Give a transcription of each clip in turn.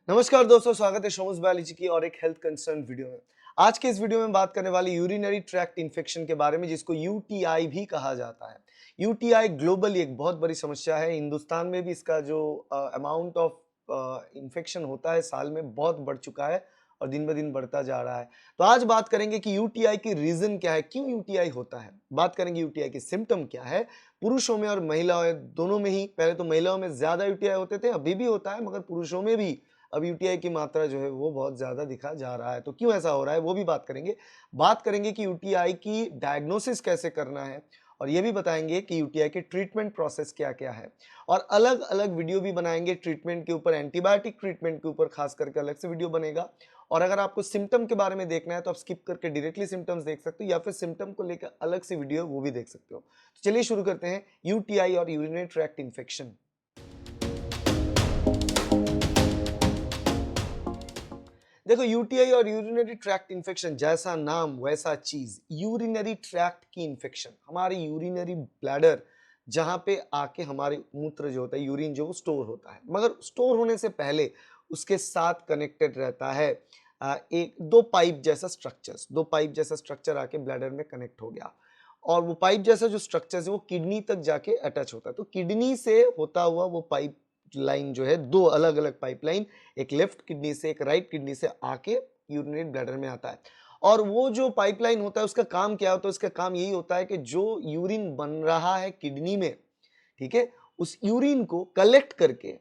नमस्कार दोस्तों, स्वागत है शोमस बायोलॉजी की और एक हेल्थ कंसर्न वीडियो में। आज के इस वीडियो में बात करने वाली यूरिनरी ट्रैक्ट इन्फेक्शन के बारे में, जिसको यूटीआई भी कहा जाता है। यूटीआई ग्लोबली एक बहुत बड़ी समस्या है। हिंदुस्तान में भी इसका जो अमाउंट ऑफ इन्फेक्शन होता है साल में बहुत बढ़ चुका है और दिन ब दिन बढ़ता जा रहा है। तो आज बात करेंगे कि यूटीआई की रीजन क्या है, क्यों यूटीआई होता है। बात करेंगे यूटीआई की सिम्टम क्या है, पुरुषों में और महिलाओं दोनों में ही। पहले तो महिलाओं में ज्यादा यूटीआई होते थे, अभी भी होता है, मगर पुरुषों में भी अब यूटीआई की मात्रा जो है वो बहुत ज़्यादा दिखा जा रहा है। तो क्यों ऐसा हो रहा है वो भी बात करेंगे। बात करेंगे कि यूटीआई की डायग्नोसिस कैसे करना है और ये भी बताएंगे कि यूटीआई के ट्रीटमेंट प्रोसेस क्या-क्या है। और अलग-अलग वीडियो भी बनाएंगे ट्रीटमेंट के ऊपर, एंटीबायोटिक ट्रीटमेंट के ऊपर खास करके अलग से वीडियो बनेगा। और अगर आपको सिम्पटम के बारे में देखना है तो आप स्किप करके डायरेक्टली सिम्पटम्स देख सकते हो, या फिर सिम्पटम को लेकर अलग से वीडियो वो भी देख सकते हो। तो चलिए शुरू करते हैं, यूटीआई और यूरिनरी ट्रैक्ट इन्फेक्शन। देखो, यूटीआई और यूरिनरी ट्रैक्ट इन्फेक्शन, जैसा नाम वैसा चीज। यूरिनरी ट्रैक्ट की इन्फेक्शन, हमारी यूरिनरी ब्लैडर जहां पे आके हमारे मूत्र जो होता है, यूरिन जो स्टोर होता है, मगर स्टोर होने से पहले उसके साथ कनेक्टेड रहता है एक दो पाइप जैसा स्ट्रक्चर आके ब्लैडर में कनेक्ट हो गया। और वो पाइप जैसा जो स्ट्रक्चर है वो किडनी तक जाके अटैच होता है। तो किडनी से होता हुआ वो पाइप लाइन जो है, दो अलग अलग पाइपलाइन, एक लेफ्ट किडनी से एक राइट किडनी से आके यूरिनरी ब्लैडर में आता है। और वो जो पाइपलाइन होता है उसका काम क्या होता है? उसका काम यही होता है कि जो यूरिन बन रहा है किडनी में, ठीक है, उस यूरिन को कलेक्ट करके,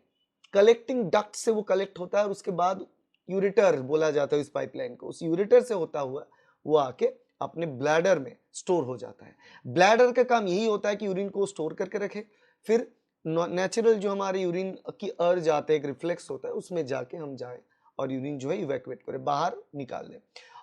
कलेक्टिंग डक्ट से वो कलेक्ट होता है और उसके बाद यूरेटर बोला जाता है इस पाइपलाइन को, उस यूरेटर से होता हुआ वो आके अपने ब्लैडर में स्टोर हो जाता है। ब्लैडर का काम यही होता है कि यूरिन को स्टोर करके रखे, फिर नेचुरल जो हमारे यूरिन की अर्ज आते हैं, एक रिफ्लेक्स होता है, उसमें जाके हम जाए और यूरिन जो है इवैक्यूएट करें, बाहर निकाल दें।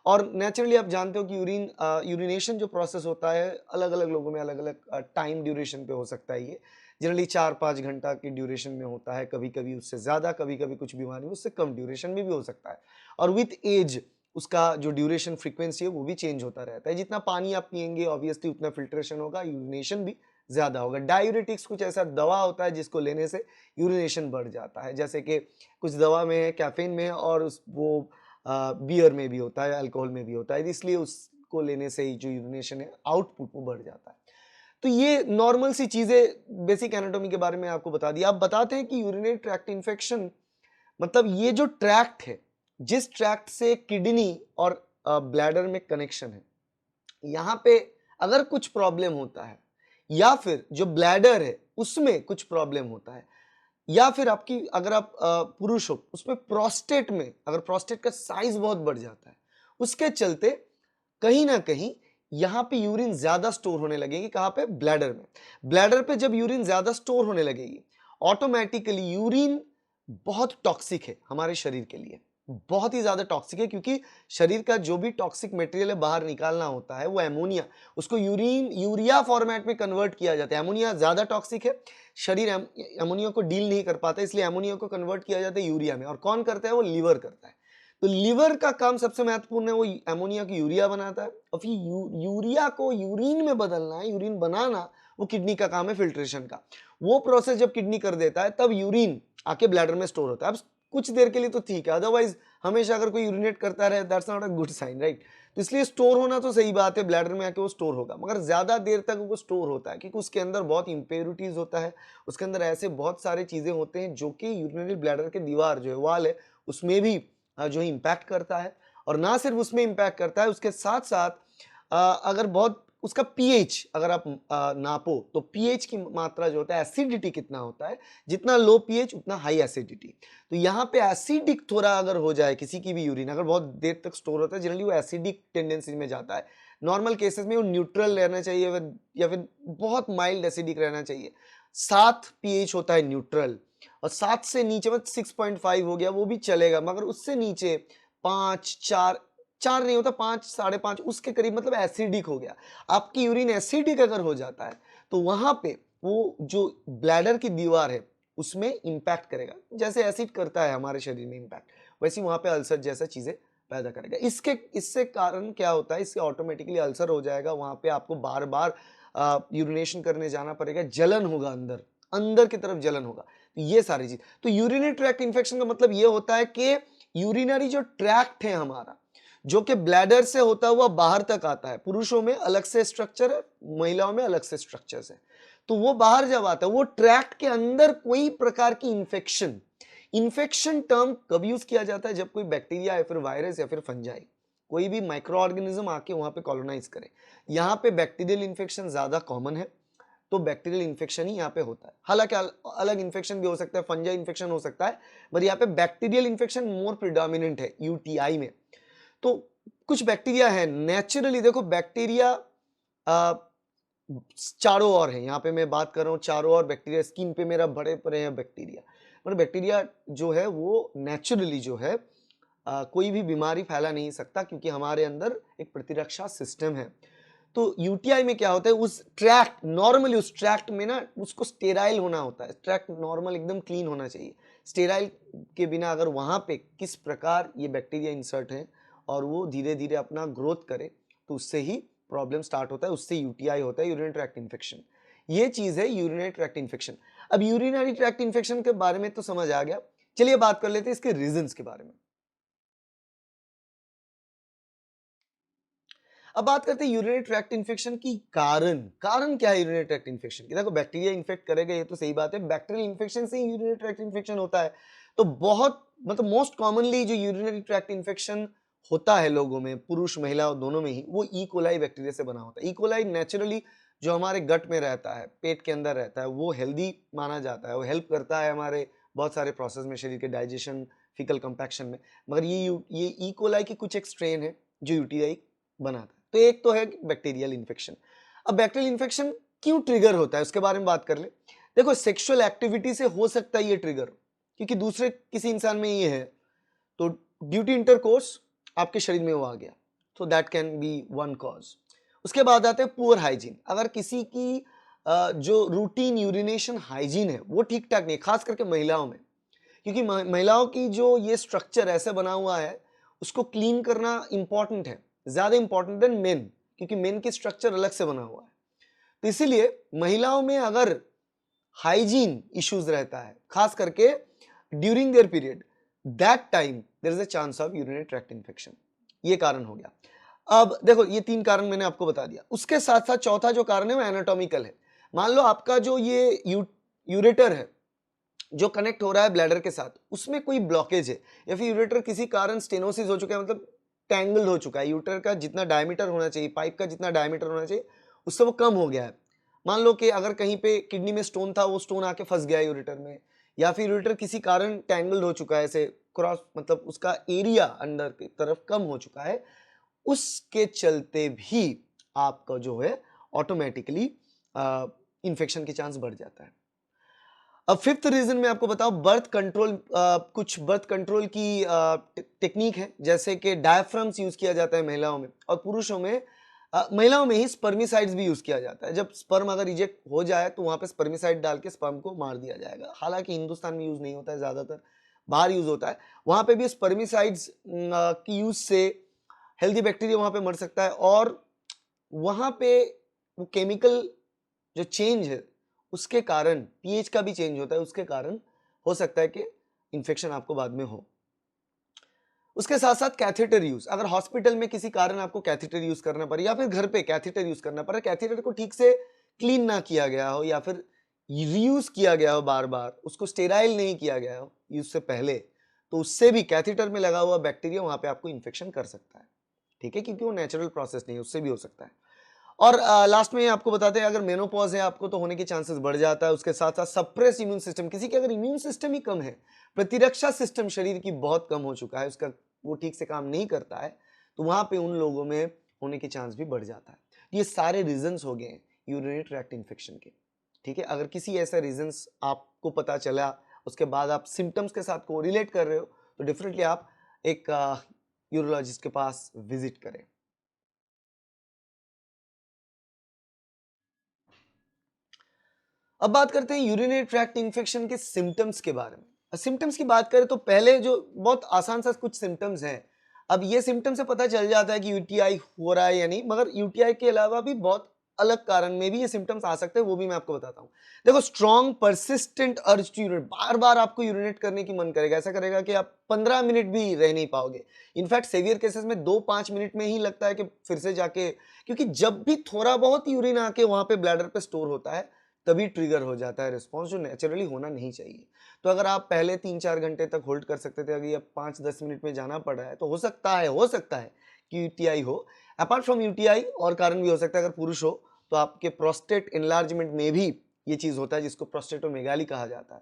और नेचुरली आप जानते हो कि यूरिनेशन जो प्रोसेस होता है अलग अलग लोगों में अलग अलग टाइम ड्यूरेशन पे हो सकता है। ये जनरली 4-5 घंटा की ड्यूरेशन में होता है, कभी कभी उससे ज़्यादा, कभी कभी कुछ बीमारी उससे कम ड्यूरेशन में भी हो सकता है। और विथ एज उसका जो ड्यूरेशन फ्रीक्वेंसी है वो भी चेंज होता रहता है। जितना पानी आप पियेंगे ऑब्वियसली उतना फिल्ट्रेशन होगा, यूरिनेशन भी ज़्यादा होगा। डायूरेटिक्स कुछ ऐसा दवा होता है जिसको लेने से यूरिनेशन बढ़ जाता है, जैसे कि कुछ दवा में है, कैफीन में है, और वो बियर में भी होता है, अल्कोहल में भी होता है, इसलिए उसको लेने से ही जो यूरिनेशन है आउटपुट वो बढ़ जाता है। तो ये नॉर्मल सी चीज़ें, बेसिक एनाटॉमी के बारे में आपको बता दिया। अब बताते हैं कि यूरिनरी ट्रैक्ट इन्फेक्शन मतलब ये जो ट्रैक्ट है, जिस ट्रैक्ट से किडनी और ब्लैडर में कनेक्शन है, यहाँ पे अगर कुछ प्रॉब्लम होता है, या फिर जो ब्लैडर है उसमें कुछ प्रॉब्लम होता है, या फिर आपकी अगर आप पुरुष हो उसमें प्रोस्टेट में अगर प्रोस्टेट का साइज बहुत बढ़ जाता है, उसके चलते कहीं ना कहीं यहाँ पे यूरिन ज्यादा स्टोर होने लगेगी। कहाँ पे? ब्लैडर में। ब्लैडर पे जब यूरिन ज्यादा स्टोर होने लगेगी, ऑटोमेटिकली यूरिन बहुत टॉक्सिक है हमारे शरीर के लिए, बहुत ही ज्यादा टॉक्सिक है, क्योंकि शरीर का जो भी टॉक्सिक मटेरियल है बाहर निकालना होता है वो एमोनिया, उसको यूरिया फॉर्मेट में कन्वर्ट किया जाता है। एमोनिया ज्यादा टॉक्सिक है, शरीर एमोनिया को डील नहीं कर पाता, इसलिए एमोनिया को कन्वर्ट किया जाता है यूरिया में। और कौन करता है? वो लीवर करता है। तो लीवर का काम सबसे महत्वपूर्ण है, वो एमोनिया को यूरिया बनाता है, और फिर यूरिया को यूरिन में बदलना है, यूरिन बनाना वो किडनी का काम है, फिल्ट्रेशन का। वो प्रोसेस जब किडनी कर देता है तब यूरिन आके ब्लैडर में स्टोर होता है। अब कुछ देर के लिए तो ठीक है, अदरवाइज हमेशा अगर कोई यूरिनेट करता रहे, that's not a good sign, right. तो इसलिए स्टोर होना तो सही बात है, ब्लैडर में आके वो स्टोर होगा, मगर ज्यादा देर तक वो स्टोर होता है क्योंकि उसके अंदर बहुत इंप्योरिटीज होता है, उसके अंदर ऐसे बहुत सारे चीजें होते हैं जो कि यूरिनरी ब्लैडर के दीवार जो है, वाल है, उसमें भी जो है इम्पैक्ट करता है। और ना सिर्फ उसमें इम्पैक्ट करता है, उसके साथ साथ अगर बहुत उसका पीएच अगर आप नापो तो पीएच की मात्रा जो होता है, एसिडिटी कितना होता है, जितना लो पीएच उतना हाई एसिडिटी। तो यहाँ पे एसिडिक थोड़ा अगर हो जाए किसी की भी यूरिन, अगर बहुत देर तक स्टोर होता है, जनरली वो एसिडिक टेंडेंसी में जाता है। नॉर्मल केसेस में वो न्यूट्रल रहना चाहिए, या फिर बहुत माइल्ड एसिडिक रहना चाहिए। 7 पीएच होता है न्यूट्रल, और 7 से नीचे मतलब 6.5 हो गया वो भी चलेगा, मगर उससे नीचे 5, 4, 4 नहीं होता, 5, 5.5 उसके करीब मतलब एसिडिक हो गया। आपकी यूरिन एसिडिक अगर हो जाता है तो वहां पे वो जो ब्लैडर की दीवार है उसमें इंपैक्ट करेगा, जैसे एसिड करता है हमारे शरीर में इंपैक्ट, वैसे वहां पे अल्सर जैसा चीजें पैदा करेगा। इससे कारण क्या होता है? इससे ऑटोमेटिकली अल्सर हो जाएगा, वहां पे आपको बार बार यूरिनेशन करने जाना पड़ेगा, जलन होगा, अंदर अंदर की तरफ जलन होगा। तो ये सारी चीज, तो यूरिनरी ट्रैक्ट इन्फेक्शन का मतलब ये होता है कि यूरिनरी जो ट्रैक्ट है हमारा, जो कि ब्लैडर से होता हुआ बाहर तक आता है, पुरुषों में अलग से स्ट्रक्चर है, महिलाओं में अलग से स्ट्रक्चर्स है, तो वो बाहर जब आता है वो ट्रैक्ट के अंदर कोई प्रकार की इंफेक्शन, इंफेक्शन टर्म कब यूज किया जाता है, जब कोई बैक्टीरिया या फिर वायरस या फिर फंजाई, कोई भी माइक्रो ऑर्गेनिज्म आके वहां पे कॉलोनाइज करे। यहाँ पे बैक्टीरियल इन्फेक्शन ज्यादा कॉमन है, तो बैक्टीरियल इन्फेक्शन ही यहाँ पे होता है। हालांकि अलग इन्फेक्शन भी हो सकता है, फंजाई इन्फेक्शन हो सकता है, पर यहाँ पे बैक्टीरियल इन्फेक्शन मोर प्रिडोमिनेंट है यूटीआई में। तो कुछ बैक्टीरिया है नेचुरली, देखो बैक्टीरिया चारों ओर है, यहाँ पे मैं बात कर रहा हूँ चारों ओर बैक्टीरिया, स्किन पे मेरा बड़े पड़े हैं बैक्टीरिया, पर बैक्टीरिया जो है वो नेचुरली जो है कोई भी बीमारी फैला नहीं सकता, क्योंकि हमारे अंदर एक प्रतिरक्षा सिस्टम है। तो यूटीआई में क्या होता है, उस ट्रैक्ट नॉर्मली उस ट्रैक्ट में ना उसको स्टेराइल होना होता है, ट्रैक्ट नॉर्मल एकदम क्लीन होना चाहिए, स्टेराइल के बिना अगर वहां पे किस प्रकार ये बैक्टीरिया इंसर्ट है और वो धीरे धीरे अपना ग्रोथ करे, तो उससे ही प्रॉब्लम स्टार्ट होता है, उससे यूटीआई होता है, यूरिनरी ट्रैक्ट इन्फेक्शन। ये चीज है यूरिनरी ट्रैक्ट इन्फेक्शन। अब यूरिनरी ट्रैक्ट इन्फेक्शन के बारे में तो समझ आ गया, चलिए बात कर लेते हैं इसके रीजंस के बारे में। अब बात करते हैं यूरिनरी ट्रैक्ट इन्फेक्शन की कारण। कारण क्या है यूरिनरी ट्रैक्ट इन्फेक्शन की? देखो बैक्टीरिया इन्फेक्ट करेगा ये तो सही बात है, बैक्टीरियल इन्फेक्शन से ही यूरिनरी ट्रैक्ट इन्फेक्शन होता है। तो बहुत मतलब मोस्ट कॉमनली जो यूरिनरी ट्रैक्ट इन्फेक्शन होता है लोगों में, पुरुष महिला दोनों में ही, वो ई कोलाई बैक्टीरिया से बना होता है। ई कोलाई नेचुरली जो हमारे गट में रहता है, पेट के अंदर रहता है, वो हेल्दी माना जाता है, वो हेल्प करता है हमारे बहुत सारे प्रोसेस में, शरीर के डाइजेशन, फिकल कंपैक्शन में। मगर ये ई कोलाई की कुछ एक स्ट्रेन है जो यूटीआई बनाता है। तो एक तो है बैक्टीरियल इन्फेक्शन। अब बैक्टीरियल इन्फेक्शन क्यों ट्रिगर होता है उसके बारे में बात कर ले। देखो सेक्सुअल एक्टिविटी से हो सकता है ये ट्रिगर, क्योंकि दूसरे किसी इंसान में ये है, तो ड्यू टू इंटरकोर्स आपके शरीर में वो आ गया, तो that can be one cause. उसके बाद आते हैं पुअर हाइजीन। अगर किसी की जो रूटीन यूरिनेशन हाइजीन है वो ठीक ठाक नहीं, खास करके महिलाओं में, क्योंकि महिलाओं की जो ये स्ट्रक्चर ऐसे बना हुआ है, उसको क्लीन करना इंपॉर्टेंट है, ज्यादा इंपॉर्टेंट देन मेन, क्योंकि मेन की स्ट्रक्चर अलग से बना हुआ है। तो इसीलिए महिलाओं में अगर हाइजीन इश्यूज रहता है, खास करके during their period, that time there is a chance of urinary tract infection. ये कारण हो गया। अब देखो ये 3 कारण मैंने आपको बता दिया, उसके साथ साथ चौथा जो कारण है वो एनाटॉमिकल है। मान लो आपका जो ये यूरेटर है जो कनेक्ट हो रहा है ब्लैडर के साथ, उसमें कोई ब्लॉकेज है, या फिर यूरेटर किसी कारण स्टेनोसिस हो चुका है, मतलब टैंगल्ड हो चुका है, यूरेटर का जितना डायमीटर होना चाहिए, पाइप का जितना डायमीटर होना चाहिए, उससे वो कम हो गया है। मान लो कि अगर कहीं पे किडनी में स्टोन था, वो स्टोन आके फंस गया यूरेटर में, या फिर यूरेटर किसी कारण टैंगल्ड हो चुका है, ऐसे क्रॉस, मतलब उसका एरिया अंदर की तरफ कम हो चुका है, उसके चलते भी आपका जो है ऑटोमेटिकली इन्फेक्शन के चांस बढ़ जाता है। अब फिफ्थ रीजन में आपको बताओ, बर्थ कंट्रोल। कुछ बर्थ कंट्रोल की टेक्निक है, जैसे कि डायफ्राम्स यूज किया जाता है महिलाओं में, और पुरुषों में महिलाओं में ही स्पर्मिसाइड्स भी यूज किया जाता है। जब स्पर्म अगर रिजेक्ट हो जाए तो वहां पे स्पर्मिसाइड डाल के स्पर्म को मार दिया जाएगा। हालांकि हिंदुस्तान में यूज नहीं होता है, ज्यादातर बाहर यूज होता है। वहां पे भी स्पर्मिसाइड्स की यूज से हेल्दी बैक्टीरिया वहां पे मर सकता है, और वहां पे वो केमिकल जो चेंज है उसके कारण, पीएच का भी चेंज होता है, उसके कारण हो सकता है कि इंफेक्शन आपको बाद में हो। उसके साथ साथ कैथेटर यूज, अगर हॉस्पिटल में किसी कारण आपको कैथेटर यूज करना पड़े, या फिर घर पे कैथेटर यूज करना पड़े, कैथेटर को ठीक से क्लीन ना किया गया हो, या फिर रीयूज किया गया हो, बार बार उसको स्टेराइल नहीं किया गया हो यूज से पहले, तो उससे भी कैथेटर में लगा हुआ बैक्टीरिया वहां पे आपको इन्फेक्शन कर सकता है। ठीक है, क्योंकि वो नेचुरल प्रोसेस नहीं है, उससे भी हो सकता है। और लास्ट में आपको बताते हैं, अगर मेनोपॉज है आपको तो होने के चांसेस बढ़ जाता है। उसके साथ साथ सप्रेस इम्यून सिस्टम, किसी के अगर इम्यून सिस्टम ही कम है, प्रतिरक्षा सिस्टम शरीर की बहुत कम हो चुका है, उसका वो ठीक से काम नहीं करता है, तो वहां पे उन लोगों में होने के चांस भी बढ़ जाता है। ये सारे रीजंस हो गए यूरिनरी ट्रैक्ट इन्फेक्शन के। ठीक है, अगर किसी ऐसा रीजंस आपको पता चला, उसके बाद आप सिम्टम्स के साथ को रिलेट कर रहे हो, तो डेफिनेटली आप एक यूरोलॉजिस्ट के पास विजिट करें। अब बात करते हैं यूरिनरी ट्रैक्ट इन्फेक्शन के सिम्टम्स के बारे में। सिम्टम्स की बात करें तो पहले जो बहुत आसान सा कुछ सिम्टम्स हैं। अब ये सिम्टम्स से पता चल जाता है कि यूटीआई हो रहा है या नहीं, मगर यूटीआई के अलावा भी बहुत अलग कारण में भी ये सिम्टम्स आ सकते हैं, वो भी मैं आपको बताता हूँ। देखो, strong persistent urge to urinate, बार बार आपको यूरिनेट करने की मन करेगा, ऐसा करेगा कि आप 15 मिनट भी रह नहीं पाओगे। इनफैक्ट सेवियर केसेस में 2-5 मिनट में ही लगता है कि फिर से जाके, क्योंकि जब भी थोड़ा बहुत यूरिन आके वहां पे ब्लैडर पे स्टोर होता है तभी ट्रिगर हो जाता है रिस्पॉन्स, जो नेचुरली होना नहीं चाहिए। तो अगर आप पहले 3-4 घंटे तक होल्ड कर सकते थे, अगर अब 5-10 मिनट में जाना पड़ रहा है, तो हो सकता है कि यूटीआई हो। अपार्ट फ्रॉम यूटीआई और कारण भी हो सकता है, अगर पुरुष हो तो आपके प्रोस्टेट एनलार्जमेंट में भी ये चीज होता है, जिसको प्रोस्टेटोमेगाली कहा जाता है।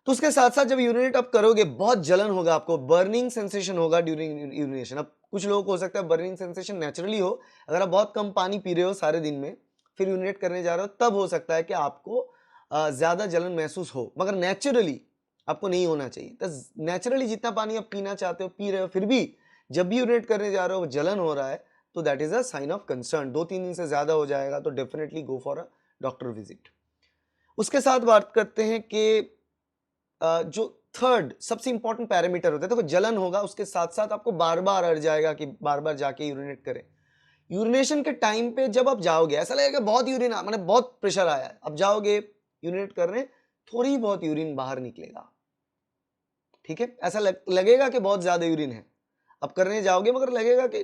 तो उसके साथ साथ जब यूरिनेट आप करोगे, बहुत जलन होगा, आपको बर्निंग सेंसेशन होगा ड्यूरिंग यूरिनेशन। अब कुछ लोगों को हो सकता है बर्निंग सेंसेशन नेचुरली हो, अगर आप बहुत कम पानी पी रहे हो सारे दिन में, फिर यूरिनेट करने जा रहे हो, तब हो सकता है कि आपको ज्यादा जलन महसूस हो, मगर नेचुरली आपको नहीं होना चाहिए। तो नेचुरली जितना पानी आप पीना चाहते हो पी रहे हो, फिर भी जब भी यूरिनेट करने जा रहे हो जलन हो रहा है, तो that is a sign of concern. 2-3 दिन से ज्यादा हो जाएगा तो definitely go for a doctor visit. उसके साथ बात करते हैं कि जो थर्ड सबसे इंपॉर्टेंट पैरामीटर होता है, देखो जलन होगा, उसके साथ साथ आपको बार बार अड़ जाएगा कि बार बार जाके यूरिनेट करें। यूरिनेशन के टाइम पे जब आप जाओगे, ऐसा लगेगा बहुत यूरिन मैंने बहुत प्रेशर आया है, अब जाओगे यूरिनेट करने, थोड़ी बहुत यूरिन बाहर निकलेगा, ठीक है, ऐसा लगेगा कि बहुत ज्यादा यूरिन है। अब करने जाओगे मगर लगेगा कि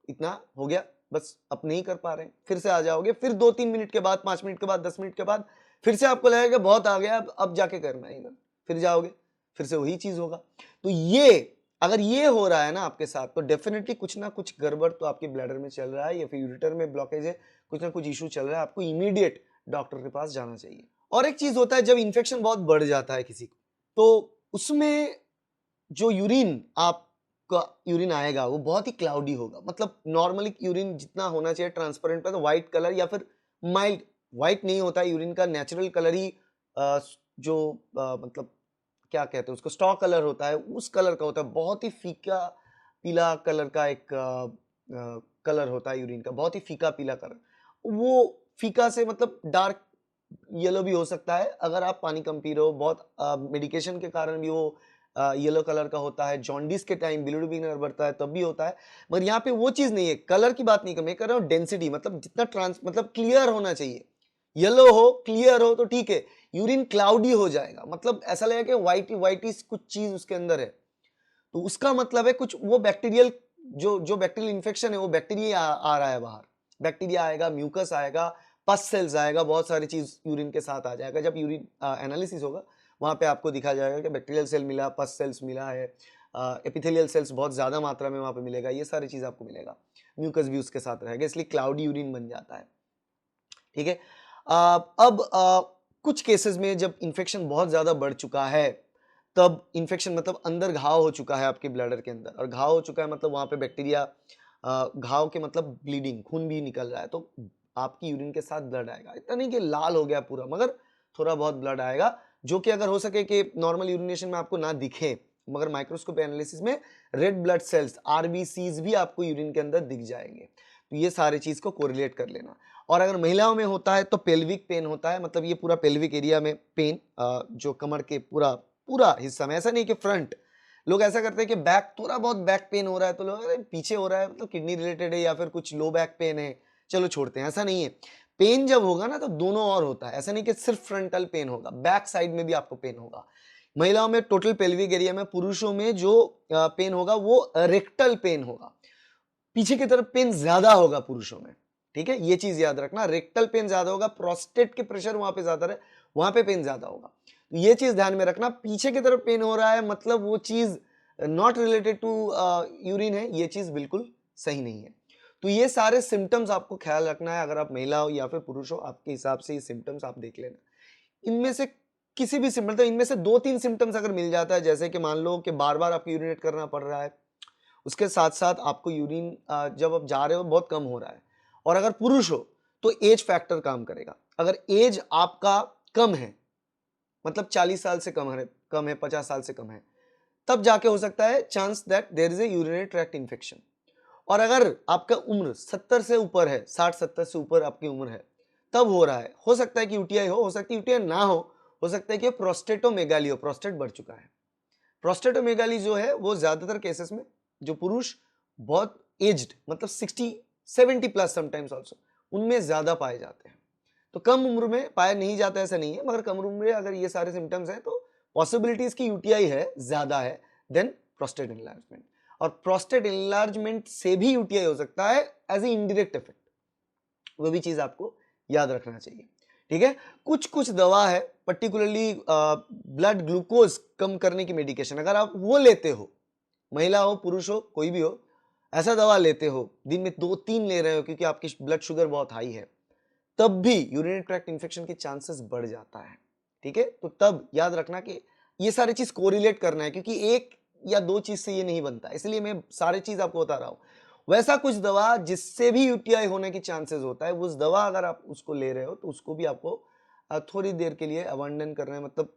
इतना हो गया, बस अब नहीं कर पा रहे हैं, फिर से आ जाओगे, फिर 2-3 मिनट के बाद, 5 मिनट के बाद, 10 मिनट के बाद फिर से आपको लगेगा बहुत आ गया, अब जाके करना है, फिर जाओगे, फिर से वही चीज होगा। तो ये अगर ये हो रहा है ना आपके साथ, तो डेफिनेटली कुछ ना कुछ गड़बड़ तो आपके ब्लैडर में चल रहा है, या फिर यूरेटर में ब्लॉकेज है, कुछ ना कुछ इशू चल रहा है, आपको इमीडिएट डॉक्टर के पास जाना चाहिए। और एक चीज होता है, जब इन्फेक्शन बहुत बढ़ जाता है किसी को, तो उसमें जो यूरिन आपका यूरिन आएगा वो बहुत ही क्लाउडी होगा, मतलब नॉर्मली यूरिन जितना होना चाहिए ट्रांसपेरेंट पे, तो व्हाइट कलर या फिर माइल्ड व्हाइट नहीं होता है, यूरिन का नेचुरल कलर ही जो मतलब क्या कहते हैं उसको, स्टॉक कलर होता है, उस कलर का होता है, बहुत ही फीका पीला कलर का एक कलर होता है यूरिन का, बहुत ही फीका पीला कलर। वो फीका से मतलब डार्क येलो भी हो सकता है अगर आप पानी कम पी रहे हो, बहुत मेडिकेशन के कारण भी वो येलो कलर का होता है, जॉन्डिस के टाइम बिलिरुबिन अगर बढ़ता है तब भी होता है। मगर यहाँ पे वो चीज नहीं है, कलर की बात नहीं कर, मैं कर रहा हूँ डेंसिटी, मतलब जितना ट्रांस मतलब क्लियर होना चाहिए, येलो हो क्लियर हो तो ठीक है, यूरिन क्लाउडी हो जाएगा, मतलब ऐसा लगेगा कि व्हाइट व्हाइटिश कुछ चीज उसके अंदर है, तो उसका मतलब है कुछ वो बैक्टीरियल, जो बैक्टीरियल इन्फेक्शन है, वो बैक्टीरिया आ रहा है बाहर, बैक्टीरिया आएगा, म्यूकस आएगा, पस सेल्स आएगा, बहुत सारी चीज यूरिन के साथ आ जाएगा। जब यूरिन एनालिसिस होगा वहां पे आपको दिखा जाएगा कि बैक्टीरियल सेल मिला, पस सेल्स मिला है, एपिथेलियल सेल्स बहुत ज्यादा मात्रा में वहां पे मिलेगा, ये सारी चीज आपको मिलेगा, म्यूकस भी उसके साथ रहेगा, इसलिए क्लाउडी यूरिन बन जाता है, ठीक है। अब कुछ केसेस में जब इन्फेक्शन बहुत ज्यादा बढ़ चुका है, तब इन्फेक्शन मतलब अंदर घाव हो चुका है आपके ब्लैडर के अंदर, और घाव हो चुका है मतलब वहां पे बैक्टीरिया, घाव के मतलब ब्लीडिंग, खून भी निकल रहा है, तो आपकी यूरिन के साथ ब्लड आएगा, इतना नहीं कि लाल हो गया पूरा, मगर थोड़ा बहुत ब्लड आएगा, जो कि अगर हो सके कि नॉर्मल यूरिनेशन में आपको ना दिखे, मगर माइक्रोस्कोप एनालिसिस में रेड ब्लड सेल्स आरबीसीज भी आपको यूरिन के अंदर दिख जाएंगे। तो ये सारे चीज को कोरिलेट कर लेना। और अगर महिलाओं में होता है तो पेल्विक पेन होता है, मतलब ये पूरा पेल्विक एरिया में पेन, जो कमर के पूरा पूरा हिस्सा में, ऐसा नहीं कि फ्रंट, लोग ऐसा करते हैं कि बैक, थोड़ा बहुत बैक पेन हो रहा है तो लोग अरे पीछे हो रहा है, मतलब किडनी रिलेटेड है या फिर कुछ लो बैक पेन है, चलो छोड़ते हैं, ऐसा नहीं है। पेन जब होगा ना तो दोनों और होता है, ऐसा नहीं कि सिर्फ फ्रंटल पेन होगा, बैक साइड में भी आपको पेन होगा। महिलाओं में टोटल पेल्विक एरिया में, पुरुषों में जो पेन होगा वो रेक्टल पेन होगा, पीछे की तरफ पेन ज्यादा होगा पुरुषों में, ठीक है, ये चीज याद रखना, रेक्टल पेन ज्यादा होगा, प्रोस्टेट के प्रेशर वहां पे ज्यादा है, वहां पे पेन ज्यादा होगा, तो ये चीज ध्यान में रखना, पीछे की तरफ पेन हो रहा है मतलब वो चीज नॉट रिलेटेड टू यूरिन है, ये चीज बिल्कुल सही नहीं है। तो ये सारे सिम्टम्स आपको ख्याल रखना है, अगर आप महिला हो या फिर पुरुष हो, आपके हिसाब से ये सिम्टम्स आप देख लेना, इनमें से किसी भी सिम्टम, इनमें से 2-3 सिम्टम्स अगर मिल जाता है, जैसे कि मान लो कि बार बार आपको यूरिनेट करना पड़ रहा है, उसके साथ साथ आपको यूरिन जब आप जा रहे हो बहुत कम हो रहा है, और अगर पुरुष हो तो एज फैक्टर काम करेगा, अगर एज आपका कम है, मतलब 40 साल से कम है 50 साल से कम है, तब जाके हो सकता है chance that there is a urinary tract infection. और अगर आपका उम्र 70 से ऊपर है, 60-70 से ऊपर आपकी उम्र है, तब हो रहा है, हो सकता है कि यूटीआई हो सकता है यूटीआई ना हो सकता है कि प्रोस्टेटोमेगाली हो, प्रोस्टेट बढ़ चुका है। प्रोस्टेटोमेगाली जो है वो ज्यादातर केसेस में जो पुरुष बहुत एज्ड, मतलब 60-70 प्लस समटाइम्स ऑल्सो, उनमें ज़्यादा पाए जाते हैं। तो कम उम्र में पाया नहीं जाता ऐसा नहीं है, मगर कम उम्र में अगर ये सारे सिम्टम्स हैं तो पॉसिबिलिटीज की यूटीआई है, ज़्यादा है देन प्रोस्टेट एनलार्जमेंट। और प्रोस्टेट एनलार्जमेंट से भी यूटीआई हो सकता है एज ए इनडायरेक्ट इफेक्ट, वो भी चीज़ आपको याद रखना चाहिए। ठीक है, कुछ कुछ दवा है पर्टिकुलरली ब्लड ग्लूकोज कम करने की मेडिकेशन, अगर आप वो लेते हो, महिला हो पुरुष हो कोई भी हो, ऐसा दवा लेते हो, दिन में 2-3 ले रहे हो क्योंकि आपकी ब्लड शुगर बहुत हाई है, तब भी यूरिनरी ट्रैक्ट इन्फेक्शन के चांसेस बढ़ जाता है। ठीक है, तो तब याद रखना कि ये सारी चीज कोरिलेट करना है, क्योंकि एक या दो चीज से ये नहीं बनता, इसलिए मैं सारी चीज आपको बता रहा हूं। वैसा कुछ दवा जिससे भी यूटीआई होने की चांसेस होता है, उस दवा अगर आप उसको ले रहे हो तो उसको भी आपको थोड़ी देर के लिए अबंडन करना है, मतलब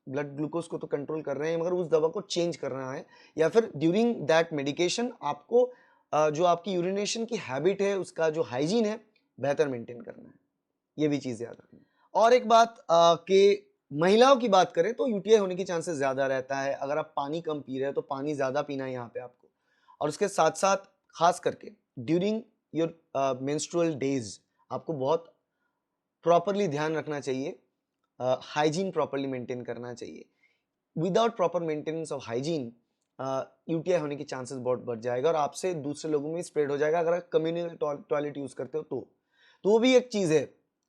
ब्लड ग्लूकोज को तो कंट्रोल कर रहे हैं मगर उस दवा को चेंज करना है, या फिर ड्यूरिंग दैट मेडिकेशन आपको जो आपकी यूरिनेशन की हैबिट है, उसका जो हाइजीन है, बेहतर मेंटेन करना है। ये भी चीज याद रखना। और एक बात कि महिलाओं की बात करें तो यूटीआई होने की चांसेस ज्यादा रहता है। अगर आप पानी कम पी रहे हो तो पानी ज्यादा पीना है यहाँ पे आपको, और उसके साथ साथ खास करके ड्यूरिंग योर मेंस्ट्रुअल डेज आपको बहुत प्रॉपरली ध्यान रखना चाहिए, हाइजीन प्रॉपरली मेंटेन करना चाहिए। Without proper maintenance of hygiene UTI होने की चांसेस बहुत बढ़ जाएगा और आपसे दूसरे लोगों में स्प्रेड हो जाएगा अगर आप कम्युनल टॉयलेट यूज करते हो तो वो भी एक चीज है।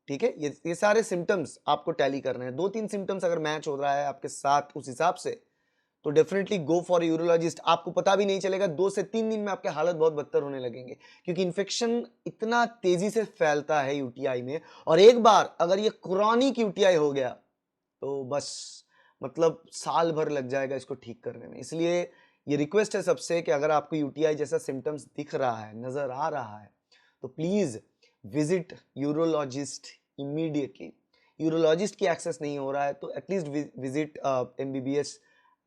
ठीक है, ये सारे सिम्टम्स आपको टैली करने हैं। 2-3 सिम्टम्स अगर मैच हो रहा है आपके साथ उस हिसाब से तो डेफिनेटली गो फॉर यूरोलॉजिस्ट। आपको पता भी नहीं चलेगा, 2 से 3 दिन में आपके हालत बहुत बदतर होने लगेंगे, क्योंकि इन्फेक्शन इतना तेजी से फैलता है यूटीआई में। और एक बार अगर ये क्रॉनिक यूटीआई हो गया तो बस मतलब साल भर लग जाएगा इसको ठीक करने में। इसलिए ये रिक्वेस्ट है सबसे कि अगर आपको यूटीआई जैसा सिम्टम्स दिख रहा है, नजर आ रहा है, तो please visit urologist immediately. Urologist की एक्सेस नहीं हो रहा है तो एटलीस्ट विजिट एमबीबीएस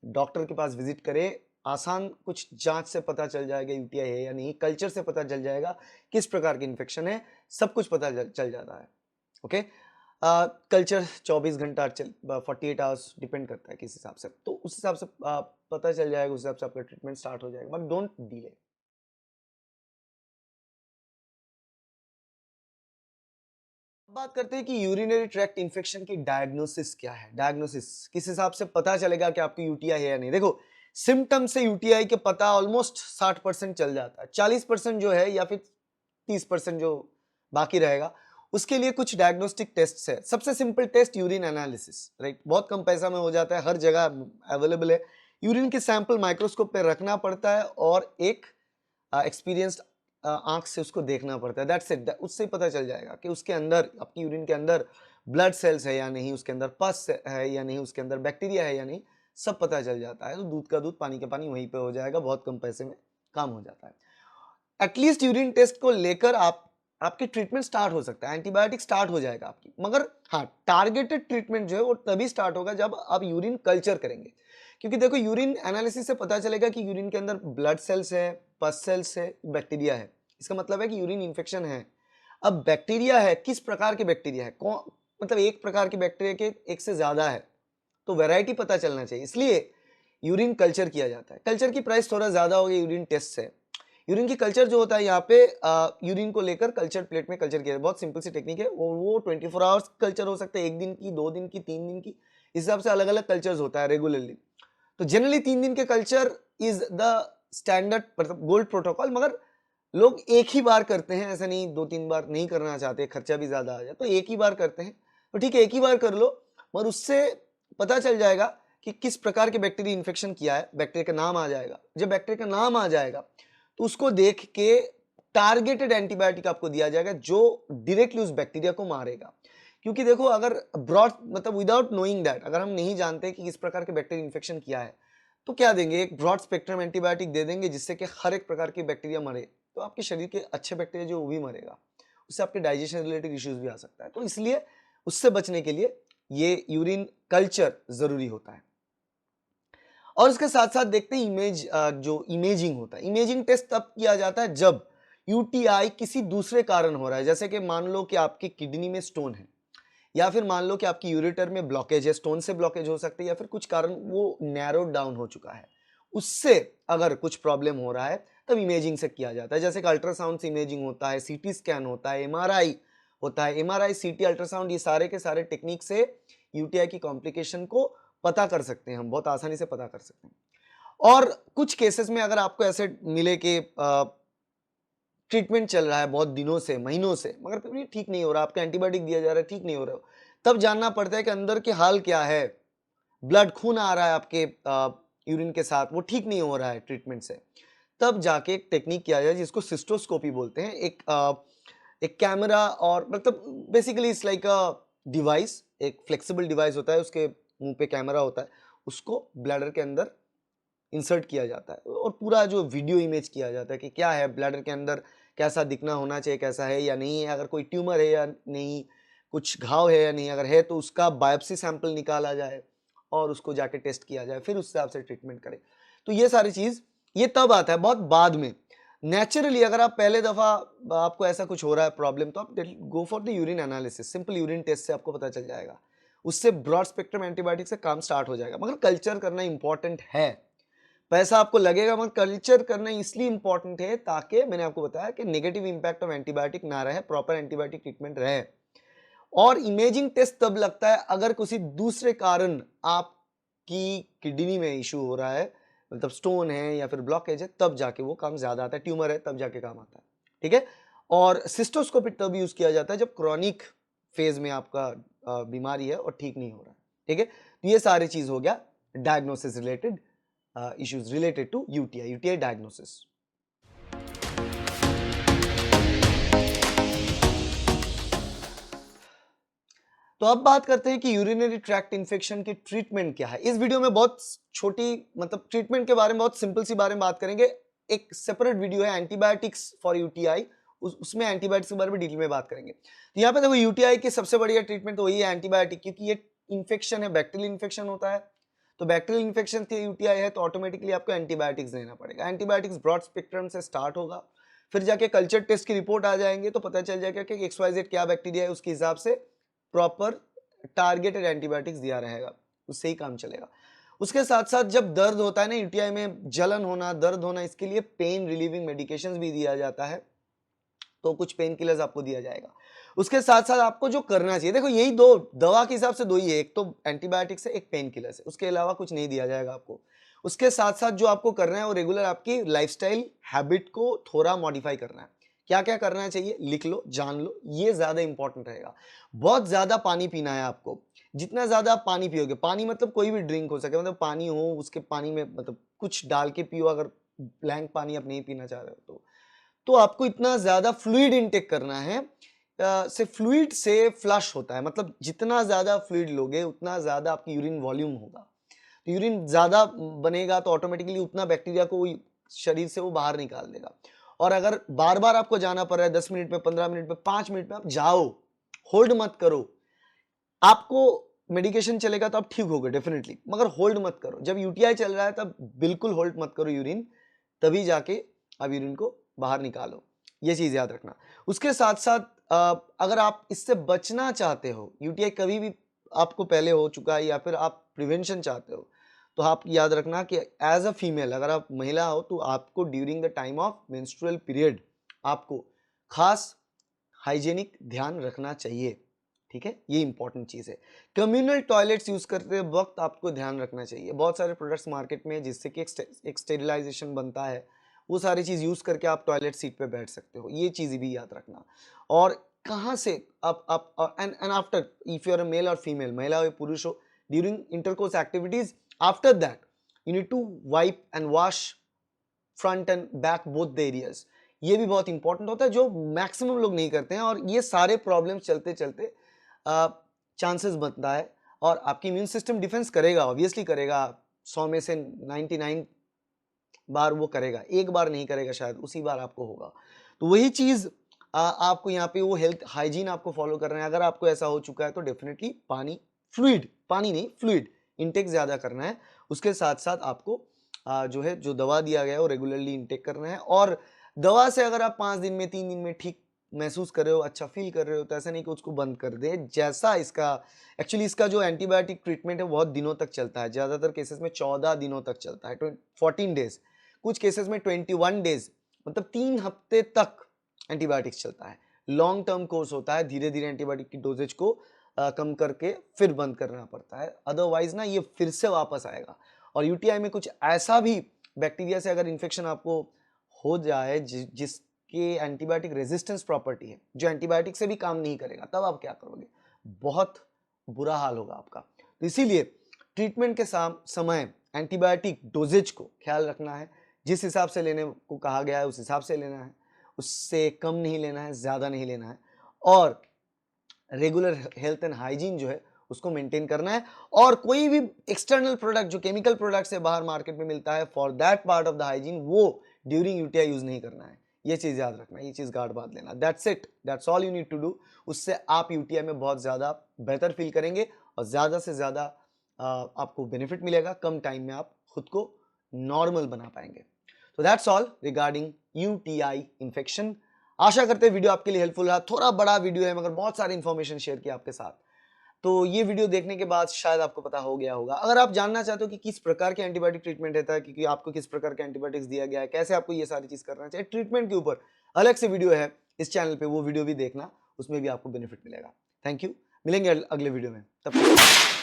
डॉक्टर के पास विजिट करें। आसान कुछ जांच से पता चल जाएगा यूटीआई है या नहीं, कल्चर से पता चल जाएगा किस प्रकार की इन्फेक्शन है, सब कुछ पता चल जाता है। ओके, कल्चर 24 घंटा 48 आवर्स डिपेंड करता है किस हिसाब से, तो उस हिसाब से पता चल जाएगा, उस हिसाब से आपका ट्रीटमेंट स्टार्ट हो जाएगा, बट डोंट डिले। बात करते हैं कि यूरिनरी ट्रैक्ट इन्फेक्शन की डायग्नोसिस क्या है। डायग्नोसिस किस हिसाब से पता चलेगा कि आपकी यूटीआई है या नहीं। देखो, सिम्टम से यूटीआई के पता ऑलमोस्ट 60% चल जाता है। 40% जो है या फिर 30% जो बाकी रहेगा, उसके लिए कुछ डायग्नोस्टिक टेस्ट है। सबसे simple test urine analysis, right, बहुत कम पैसा में हो जाता है, हर जगह अवेलेबल है। यूरिन के सैंपल माइक्रोस्कोप पे रखना पड़ता है और एक एक्सपीरियंस्ड आंख से उसको देखना पड़ता है, दैट्स इट। उससे पता चल जाएगा कि उसके अंदर, आपकी यूरिन के अंदर ब्लड सेल्स है या नहीं, उसके अंदर पस है या नहीं, उसके अंदर बैक्टीरिया है या नहीं, सब पता चल जाता है। तो दूध का दूध पानी का पानी वहीं पे हो जाएगा, बहुत कम पैसे में काम हो जाता है। एटलीस्ट यूरिन टेस्ट को लेकर आपकी ट्रीटमेंट स्टार्ट हो सकता है, एंटीबायोटिक स्टार्ट हो जाएगा आपकी। मगर हाँ, टारगेटेड ट्रीटमेंट जो है वो तभी स्टार्ट होगा जब आप यूरिन कल्चर करेंगे, क्योंकि देखो यूरिन एनालिसिस से पता चलेगा कि यूरिन के अंदर ब्लड सेल्स है, पस सेल्स है, बैक्टीरिया है। इसका मतलब है कि यूरिन इन्फेक्शन है। अब बैक्टीरिया है, किस प्रकार के बैक्टीरिया है, कौन, मतलब एक प्रकार के बैक्टीरिया के एक से ज्यादा है, तो वैरायटी पता चलना चाहिए, इसलिए यूरिन कल्चर किया जाता है। कल्चर की प्राइस थोड़ा ज्यादा होगी यूरिन टेस्ट से। यूरिन की कल्चर जो होता है यहाँ पे यूरिन को लेकर कल्चर प्लेट में कल्चर किया, बहुत सिंपल सी टेक्निक है। वो 24 आवर्स कल्चर हो सकता है, 1 दिन की, 2 दिन की, 3 दिन की, इस हिसाब से अलग अलग कल्चर्स होता है रेगुलरली। तो जनरली 3 दिन के कल्चर इज द स्टैंडर्ड, मतलब गोल्ड प्रोटोकॉल। मगर लोग एक ही बार करते हैं, ऐसा नहीं 2-3 बार नहीं करना चाहते, खर्चा भी ज्यादा आ जाए, तो एक ही बार करते हैं। तो ठीक है, एक ही बार कर लो, मगर उससे पता चल जाएगा कि किस प्रकार के बैक्टीरिया इन्फेक्शन किया है, बैक्टीरिया का नाम आ जाएगा। जब बैक्टीरिया का नाम आ जाएगा तो उसको देख के टारगेटेड एंटीबायोटिक आपको दिया जाएगा जो डायरेक्टली उस बैक्टीरिया को मारेगा। क्योंकि देखो, अगर ब्रॉड, मतलब विदाउट नोइंग दैट, अगर हम नहीं जानते कि किस प्रकार के बैक्टीरिया इन्फेक्शन किया है, तो क्या देंगे, एक ब्रॉड स्पेक्ट्रम एंटीबायोटिक दे देंगे जिससे कि हर एक प्रकार के बैक्टीरिया मरे, तो आपके शरीर के अच्छे बैक्टीरिया जो वो भी मरेगा, उससे आपके डाइजेशन रिलेटेड इश्यूज भी आ सकता है। तो इसलिए उससे बचने के लिए ये यूरिन कल्चर जरूरी होता है। और इसके साथ साथ देखते हैं इमेज, जो इमेजिंग होता है। इमेजिंग टेस्ट तब किया जाता है जब यूटीआई किसी दूसरे कारण हो रहा है, जैसे कि मान लो कि आपकी किडनी में स्टोन है, या फिर मान लो कि आपकी यूरेटर में ब्लॉकेज है, स्टोन से ब्लॉकेज हो सकती है, या फिर कुछ कारण वो नैरो डाउन हो चुका है, उससे अगर कुछ प्रॉब्लम हो रहा है तब इमेजिंग से किया जाता है। जैसे कि अल्ट्रासाउंड से इमेजिंग होता है, सीटी स्कैन होता है, एमआरआई होता है। एमआरआई, सीटी, अल्ट्रासाउंड, ये सारे के सारे टेक्निक से यूटीआई की कॉम्प्लिकेशन को पता कर सकते हैं, हम बहुत आसानी से पता कर सकते हैं। और कुछ केसेस में अगर आपको ऐसे मिले कि ट्रीटमेंट चल रहा है बहुत दिनों से, महीनों से, मगर फिर भी ठीक नहीं हो रहा, आपको एंटीबायोटिक दिया जा रहा है, ठीक नहीं हो रहा, तब जानना पड़ता है कि अंदर के हाल क्या है। ब्लड, खून आ रहा है आपके यूरिन के साथ, वो ठीक नहीं हो रहा है ट्रीटमेंट से, तब जाके एक टेक्निक किया जाए जिसको सिस्टोस्कोपी बोलते हैं। एक कैमरा, और मतलब basically it's like a device, एक फ्लेक्सिबल डिवाइस होता है, उसके मुंह पे कैमरा होता है, उसको ब्लैडर के अंदर इंसर्ट किया जाता है और पूरा जो वीडियो इमेज किया जाता है कि क्या है ब्लैडर के अंदर, कैसा दिखना होना चाहिए, कैसा है या नहीं है, अगर कोई ट्यूमर है या नहीं, कुछ घाव है या नहीं, अगर है तो उसका बायोप्सी सैंपल निकाला जाए और उसको जाके टेस्ट किया जाए, फिर उस हिसाब से ट्रीटमेंट करें। तो ये सारी चीज़ ये तब आता है बहुत बाद में। नेचुरली अगर आप पहले दफ़ा आपको ऐसा कुछ हो रहा है प्रॉब्लम, तो आप go for the urine analysis, simple urine test से आपको पता चल जाएगा, उससे ब्रॉड स्पेक्ट्रम एंटीबायोटिक से काम स्टार्ट हो जाएगा। मगर कल्चर करना इंपॉर्टेंट है, पैसा आपको लगेगा, मगर कल्चर करना इसलिए इंपॉर्टेंट है ताकि मैंने आपको बताया कि नेगेटिव इंपैक्ट ऑफ एंटीबायोटिक ना रहे, प्रॉपर एंटीबायोटिक ट्रीटमेंट रहे। और इमेजिंग टेस्ट तब लगता है अगर किसी दूसरे कारण आपकी किडनी में इशू हो रहा है, मतलब स्टोन है या फिर ब्लॉकेज है, तब जाके वो काम ज्यादा आता है, ट्यूमर है तब जाके काम आता है, ठीक है। और सिस्टोस्कोपी तब यूज किया जाता है जब क्रॉनिक फेज में आपका बीमारी है और ठीक नहीं हो रहा है, ठीक है। तो ये सारी चीज हो गया diagnosis related, issues related to UTI diagnosis. तो अब बात करते हैं कि यूरिनरी ट्रैक्ट इन्फेक्शन की ट्रीटमेंट क्या है। इस वीडियो में बहुत छोटी, मतलब ट्रीटमेंट के बारे में बहुत सिंपल सी बारे में बात करेंगे। एक सेपरेट वीडियो है एंटीबायोटिक्स फॉर यूटीआई, उसमें एंटीबायोटिक्स के बारे में डिटेल में बात करेंगे। तो यहाँ पे देखो यूटीआई की सबसे बढ़िया ट्रीटमेंट तो वही है एंटीबायोटिक, क्योंकि ये इन्फेक्शन है, बैक्टीरियल इन्फेक्शन होता है। तो बैक्टीरियल इन्फेक्शन की यूटीआई है तो ऑटोमेटिकली आपको एंटीबायोटिक्स लेना पड़ेगा। एंटीबायोटिक्स ब्रॉड स्पेक्ट्रम से स्टार्ट होगा, फिर जाके कल्चर टेस्ट की रिपोर्ट आ जाएंगे तो पता चल जाएगा कि XYZ क्या बैक्टीरिया है, उसके हिसाब से प्रॉपर टारगेटेड एंटीबायोटिक्स दिया रहेगा, उससे ही काम चलेगा। उसके साथ साथ जब दर्द होता है ना यूटीआई में, जलन होना, दर्द होना, इसके लिए पेन रिलीविंग मेडिकेशंस भी दिया जाता है, तो कुछ पेन किलर्स आपको दिया जाएगा। उसके साथ साथ आपको जो करना चाहिए, देखो यही दो दवा के हिसाब से दो ही है, एक तो एंटीबायोटिक्स है, एक पेन किलर्स है, उसके अलावा कुछ नहीं दिया जाएगा आपको। उसके साथ साथ जो आपको करना है वो रेगुलर आपकी लाइफस्टाइल हैबिट को थोड़ा मॉडिफाई करना है। क्या क्या करना चाहिए लिख लो, जान लो, ये ज्यादा इंपॉर्टेंट रहेगा। बहुत ज्यादा पानी पीना है आपको, जितना ज्यादा आप पानी पियोगे, पानी मतलब कोई भी ड्रिंक हो सके, मतलब पानी हो, उसके पानी में मतलब कुछ डाल के पियो, अगर ब्लैंक पानी आप नहीं पीना चाह रहे हो तो आपको इतना ज्यादा फ्लूइड इनटेक करना है। से फ्लूइड से फ्लश होता है, मतलब जितना ज्यादा फ्लूइड लोगे उतना ज्यादा आपकी यूरिन वॉल्यूम होगा, तो यूरिन ज्यादा बनेगा तो ऑटोमेटिकली उतना बैक्टीरिया को शरीर से वो बाहर निकाल देगा। और अगर बार बार आपको जाना पड़ रहा है, 10 मिनट में, 15 मिनट में, 5 मिनट में, आप जाओ, होल्ड मत करो। आपको मेडिकेशन चलेगा तो आप ठीक होगे डेफिनेटली, मगर होल्ड मत करो। जब यूटीआई चल रहा है तब बिल्कुल होल्ड मत करो यूरिन, तभी जाके आप यूरिन को बाहर निकालो, ये चीज याद रखना। उसके साथ साथ अगर आप इससे बचना चाहते हो, यूटीआई कभी भी आपको पहले हो चुका है या फिर आप प्रिवेंशन चाहते हो, तो आप याद रखना कि एज अ फीमेल, अगर आप महिला हो तो आपको during the time of menstrual period आपको खास हाइजेनिक ध्यान रखना चाहिए, ठीक है, ये इंपॉर्टेंट चीज है। कम्युनल टॉयलेट्स यूज करते वक्त आपको ध्यान रखना चाहिए। बहुत सारे प्रोडक्ट्स मार्केट में जिससे कि एक स्टेरिलाइजेशन बनता है, वो सारी चीज यूज करके आप टॉयलेट सीट पे बैठ सकते हो, ये चीज भी याद रखना। और कहाँ से आप and after, if you are a male और फीमेल, महिला हो या पुरुष हो, during intercourse activities, after that you need to wipe and wash front and back both the areas. ये भी बहुत इंपॉर्टेंट होता है जो मैक्सिमम लोग नहीं करते हैं, और ये सारे प्रॉब्लम्स चलते चलते चांसेस बनता है। और आपकी इम्यून सिस्टम डिफेंस करेगा, ऑब्वियसली करेगा, 100 में से 99 बार वो करेगा, एक बार नहीं करेगा, शायद उसी बार आपको होगा। तो वही चीज आपको यहाँ पे वो हेल्थ हाइजीन आपको फॉलो करना है। अगर आपको ऐसा हो चुका है तो डेफिनेटली पानी, फ्लूइड, पानी नहीं फ्लूइड इंटेक ज्यादा करना है। उसके साथ साथ आपको जो है जो दवा दिया गया है वो रेगुलरली इंटेक करना है। और दवा से अगर आप 5 दिन में, 3 दिन में ठीक महसूस कर रहे हो, अच्छा फील कर रहे हो, तो ऐसा नहीं कि उसको बंद कर दे। जैसा इसका एक्चुअली इसका जो एंटीबायोटिक ट्रीटमेंट है बहुत दिनों तक चलता है, ज्यादातर केसेस में 14 दिनों तक चलता है, 14 डेज। कुछ केसेस में 21 डेज मतलब 3 हफ्ते तक एंटीबायोटिक्स चलता है। लॉन्ग टर्म कोर्स होता है, धीरे धीरे एंटीबायोटिक की डोजेज को कम करके फिर बंद करना पड़ता है, अदरवाइज ना ये फिर से वापस आएगा। और यूटीआई में कुछ ऐसा भी बैक्टीरिया से अगर इन्फेक्शन आपको हो जाए जिसके एंटीबायोटिक रेजिस्टेंस प्रॉपर्टी है, जो एंटीबायोटिक से भी काम नहीं करेगा, तब आप क्या करोगे? बहुत बुरा हाल होगा आपका। तो इसीलिए ट्रीटमेंट के समय एंटीबायोटिक डोजेज को ख्याल रखना है, जिस हिसाब से लेने को कहा गया है उस हिसाब से लेना है, उससे कम नहीं लेना है, ज़्यादा नहीं लेना है, और रेगुलर हेल्थ एंड हाइजीन जो है उसको मेंटेन करना है। और कोई भी एक्सटर्नल प्रोडक्ट जो केमिकल प्रोडक्ट से बाहर मार्केट में मिलता है for that part of the hygiene, वो ड्यूरिंग यूटीआई यूज नहीं करना है। ये चीज याद रखना है, ये चीज गार्ड बांध लेना। That's it, that's all you need to do. उससे आप यूटीआई में बहुत ज्यादा बेहतर फील करेंगे और ज्यादा से ज्यादा आपको बेनिफिट मिलेगा। कम टाइम में आप खुद को नॉर्मल बना पाएंगे। तो that's all regarding UTI infection. आशा करते हैं वीडियो आपके लिए हेल्पफुल रहा। थोड़ा बड़ा वीडियो है मगर बहुत सारी इंफॉर्मेशन शेयर की आपके साथ। तो ये वीडियो देखने के बाद शायद आपको पता हो गया होगा। अगर आप जानना चाहते हो कि किस प्रकार के एंटीबायोटिक ट्रीटमेंट रहता है, कि आपको किस प्रकार के एंटीबायोटिक्स दिया गया है, कैसे आपको ये सारी चीज करना चाहिए, ट्रीटमेंट के ऊपर अलग से वीडियो है इस चैनल पे, वो वीडियो भी देखना, उसमें भी आपको बेनिफिट मिलेगा। थैंक यू, मिलेंगे अगले वीडियो में, तब तक।